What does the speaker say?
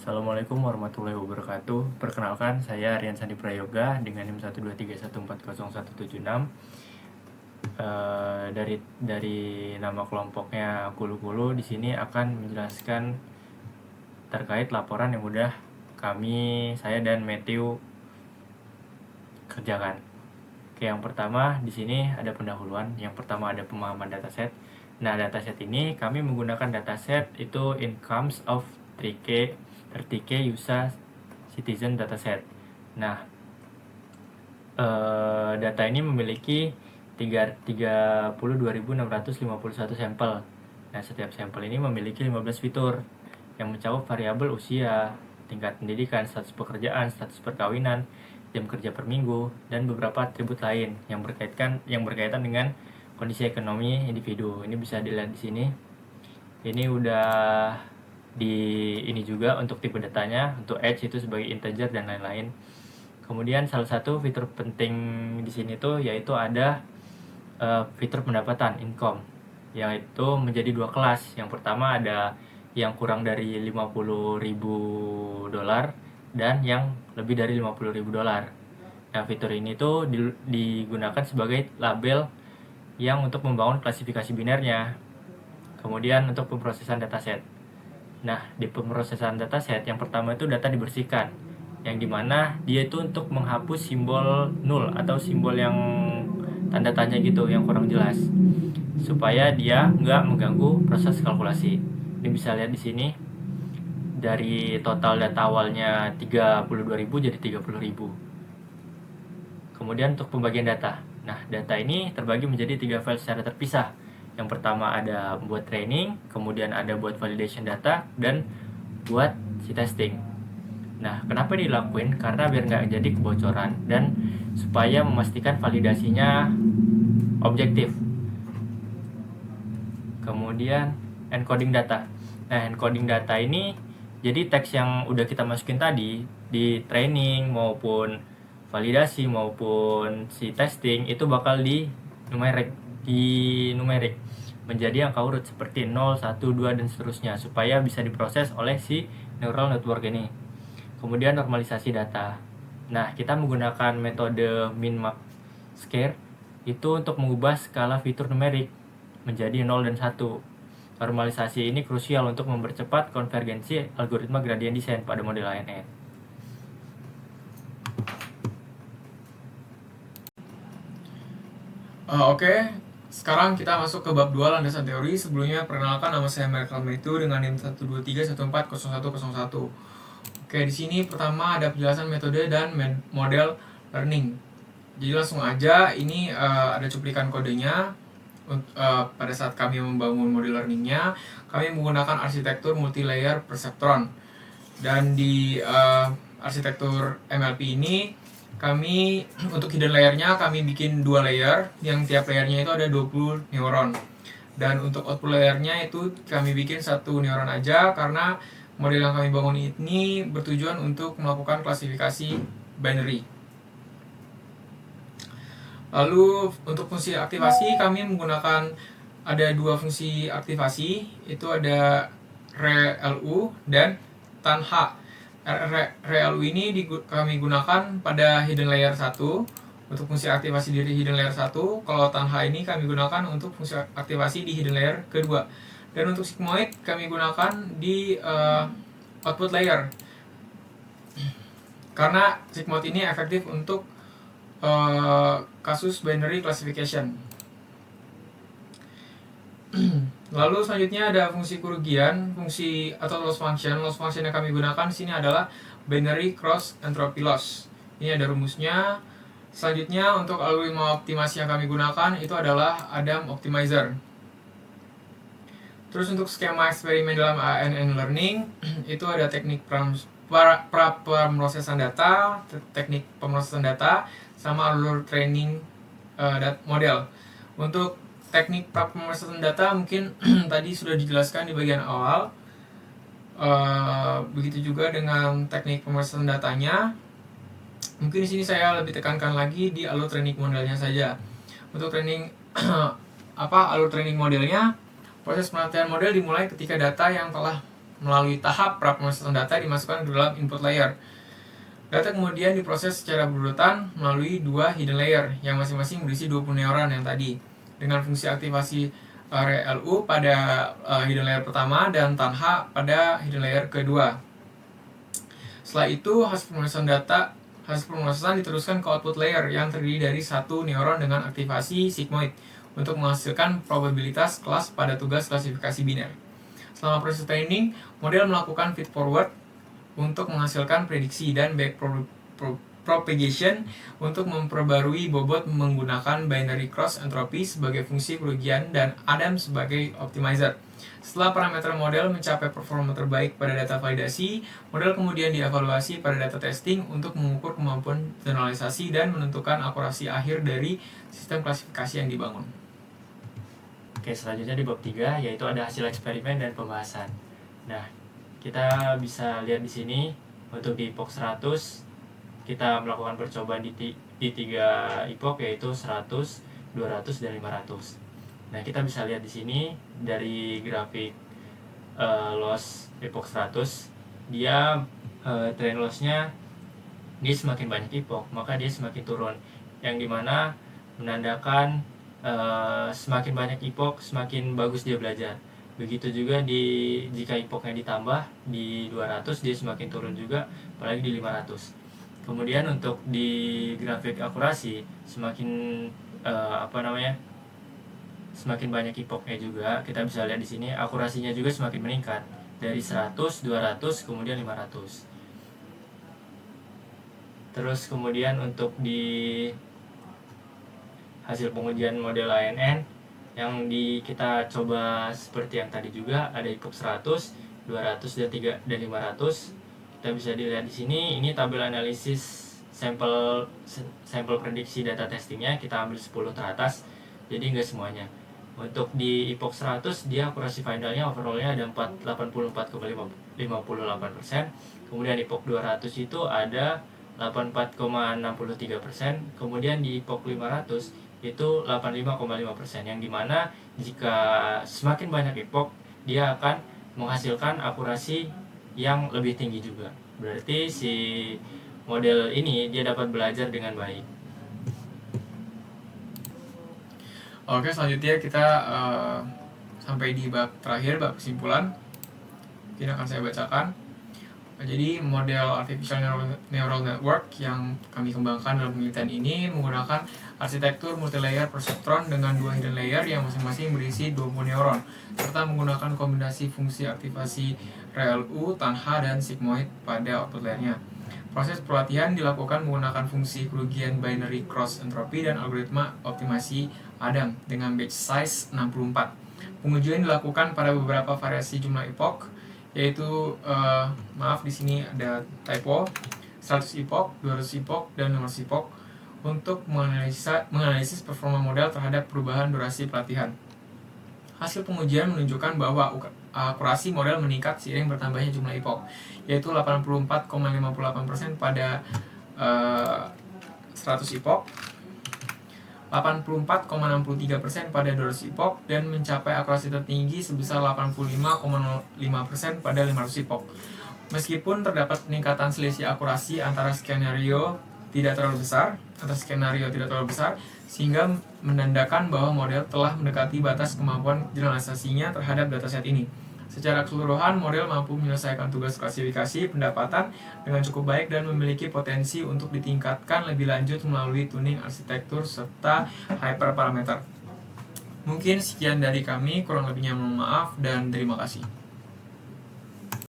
Assalamualaikum warahmatullahi wabarakatuh. Perkenalkan, saya Rian Sandi Prayoga dengan NIM 123140176. Dari nama kelompoknya Kulu-Kulu di sini akan menjelaskan terkait laporan yang udah saya dan Matthew kerjakan. Oke, yang pertama di sini ada pendahuluan. Yang pertama ada pemahaman dataset. Nah, dataset ini kami menggunakan dataset itu incomes of 30K USA Citizen dataset. Nah, data ini memiliki 32.651 sampel. Nah, setiap sampel ini memiliki 15 fitur yang mencakup variabel usia, tingkat pendidikan, status pekerjaan, status perkawinan, jam kerja per minggu, dan beberapa atribut lain yang berkaitan dengan kondisi ekonomi individu. Ini bisa dilihat di sini. Ini udah ini juga untuk tipe datanya, untuk age itu sebagai integer dan lain-lain. Kemudian salah satu fitur penting di sini tuh yaitu ada fitur pendapatan income, yaitu menjadi dua kelas. Yang pertama ada yang kurang dari $50.000 dan yang lebih dari $50.000. Nah, fitur ini tuh digunakan sebagai label yang untuk membangun klasifikasi binernya. Kemudian untuk pemrosesan dataset. Nah, di pemrosesan dataset yang pertama itu data dibersihkan, yang dimana dia itu untuk menghapus simbol null atau simbol yang tanda tanya gitu yang kurang jelas, supaya dia nggak mengganggu proses kalkulasi. Ini bisa lihat di sini, dari total data awalnya 32.000 jadi 30.000. Kemudian untuk pembagian data. Nah, data ini terbagi menjadi 3 file secara terpisah. Yang pertama ada buat training, kemudian ada buat validation data, dan buat si testing. Nah, kenapa dilakuin? Karena biar nggak jadi kebocoran dan supaya memastikan validasinya objektif. Kemudian encoding data. Nah, encoding data ini jadi teks yang udah kita masukin tadi di training maupun validasi maupun si testing itu bakal di numerik menjadi angka urut seperti 0, 1, 2 dan seterusnya supaya bisa diproses oleh si neural network ini. Kemudian normalisasi data. Nah, kita menggunakan metode min-max square itu untuk mengubah skala fitur numerik menjadi 0 dan 1. Normalisasi ini krusial untuk mempercepat konvergensi algoritma gradient descent pada model ANN. Oke, sekarang kita masuk ke bab 2 landasan teori. Sebelumnya perkenalkan, nama saya Michael Matthew dengan NIM 123140101. Oke, di sini pertama ada penjelasan metode dan model learning. Jadi langsung aja, ini ada cuplikan kodenya. Pada saat kami membangun model learningnya, kami menggunakan arsitektur multi-layer perceptron. Dan di arsitektur MLP ini, kami untuk hidden layernya kami bikin 2 layer, yang tiap layernya itu ada 20 neuron. Dan untuk output layernya itu kami bikin 1 neuron aja, karena model yang kami bangun ini bertujuan untuk melakukan klasifikasi binary. Lalu untuk fungsi aktivasi kami menggunakan ada 2 fungsi aktivasi, itu ada ReLU dan TANH. ReLU ini kami gunakan pada hidden layer 1 untuk fungsi aktivasi di hidden layer 1. Kalau TANH ini kami gunakan untuk fungsi aktivasi di hidden layer kedua. Dan untuk sigmoid kami gunakan di output layer, karena sigmoid ini efektif untuk kasus binary classification. Lalu selanjutnya ada fungsi kerugian, fungsi atau loss function. Loss function yang kami gunakan di sini adalah binary cross entropy loss. Ini ada rumusnya. Selanjutnya untuk algoritma optimasi yang kami gunakan itu adalah Adam Optimizer. Terus untuk skema eksperimen dalam ANN learning itu ada teknik pemrosesan data, teknik pemrosesan data, sama alur training model. Untuk teknik pemrosesan data mungkin tadi sudah dijelaskan di bagian awal. Begitu juga dengan teknik pemrosesan datanya. Mungkin di sini saya lebih tekankan lagi di alur training modelnya saja. Untuk training alur training modelnya, proses pelatihan model dimulai ketika data yang telah melalui tahap praprosesaan data dimasukkan ke dalam input layer. Data kemudian diproses secara berurutan melalui dua hidden layer yang masing-masing berisi 20 neuron yang tadi, dengan fungsi aktivasi ReLU pada hidden layer pertama dan Tanha pada hidden layer kedua. Setelah itu hasil pemrosesan diteruskan ke output layer yang terdiri dari satu neuron dengan aktivasi sigmoid untuk menghasilkan probabilitas kelas pada tugas klasifikasi biner. Selama proses training, model melakukan feed forward untuk menghasilkan prediksi dan back propagation untuk memperbarui bobot menggunakan binary cross entropy sebagai fungsi kerugian dan Adam sebagai optimizer. Setelah parameter model mencapai performa terbaik pada data validasi, model kemudian dievaluasi pada data testing untuk mengukur kemampuan generalisasi dan menentukan akurasi akhir dari sistem klasifikasi yang dibangun. Oke, selanjutnya di bab 3 yaitu ada hasil eksperimen dan pembahasan. Nah, kita bisa lihat di sini untuk di epoch 100 kita melakukan percobaan di 3 epoch yaitu 100, 200 dan 500. Nah, kita bisa lihat di sini dari grafik loss epoch 100, dia trend lossnya dia semakin banyak epoch, maka dia semakin turun, yang dimana menandakan semakin banyak epoch semakin bagus dia belajar. Begitu juga jika epochnya ditambah di 200 dia semakin turun juga, apalagi di 500. Kemudian untuk di grafik akurasi semakin semakin banyak epochnya juga, kita bisa lihat di sini akurasinya juga semakin meningkat dari 100, 200 kemudian 500. Terus kemudian untuk di hasil pengujian model ANN yang kita coba seperti yang tadi juga, ada epoch 100, 200 dan 500. Kita bisa dilihat di sini, ini tabel analisis sampel prediksi data testingnya, kita ambil 10 teratas, jadi enggak semuanya. Untuk di epoch 100 dia akurasi finalnya overallnya ada 84,58%. Kemudian epoch 200 itu ada 84,63%. Kemudian di epoch 500 itu 85,5%, yang dimana jika semakin banyak epoch dia akan menghasilkan akurasi yang lebih tinggi juga. Berarti si model ini dia dapat belajar dengan baik. Oke, selanjutnya kita sampai di bab terakhir, bab kesimpulan. Ini akan saya bacakan. Jadi model artificial neural network yang kami kembangkan dalam penelitian ini menggunakan arsitektur multilayer perseptron dengan dua hidden layer yang masing-masing berisi 20 neuron, serta menggunakan kombinasi fungsi aktivasi ReLU, Tanha, dan sigmoid pada output layernya. Proses pelatihan dilakukan menggunakan fungsi kerugian binary cross entropy dan algoritma optimasi Adam dengan batch size 64. Pengujian dilakukan pada beberapa variasi jumlah epoch, yaitu di sini ada typo, 100 epoch, 200 epoch, dan 500 epoch untuk menganalisis performa model terhadap perubahan durasi pelatihan. Hasil pengujian menunjukkan bahwa akurasi model meningkat seiring bertambahnya jumlah epoch, yaitu 84,58% pada 100 epoch, 84,63% pada 200 epoch, dan mencapai akurasi tertinggi sebesar 85,05% pada 500 epoch. Meskipun terdapat peningkatan selisih akurasi antara skenario tidak terlalu besar, sehingga menandakan bahwa model telah mendekati batas kemampuan generalisasinya terhadap dataset ini. Secara keseluruhan, model mampu menyelesaikan tugas klasifikasi pendapatan dengan cukup baik dan memiliki potensi untuk ditingkatkan lebih lanjut melalui tuning arsitektur serta hyperparameter. Mungkin sekian dari kami, kurang lebihnya mohon maaf dan terima kasih.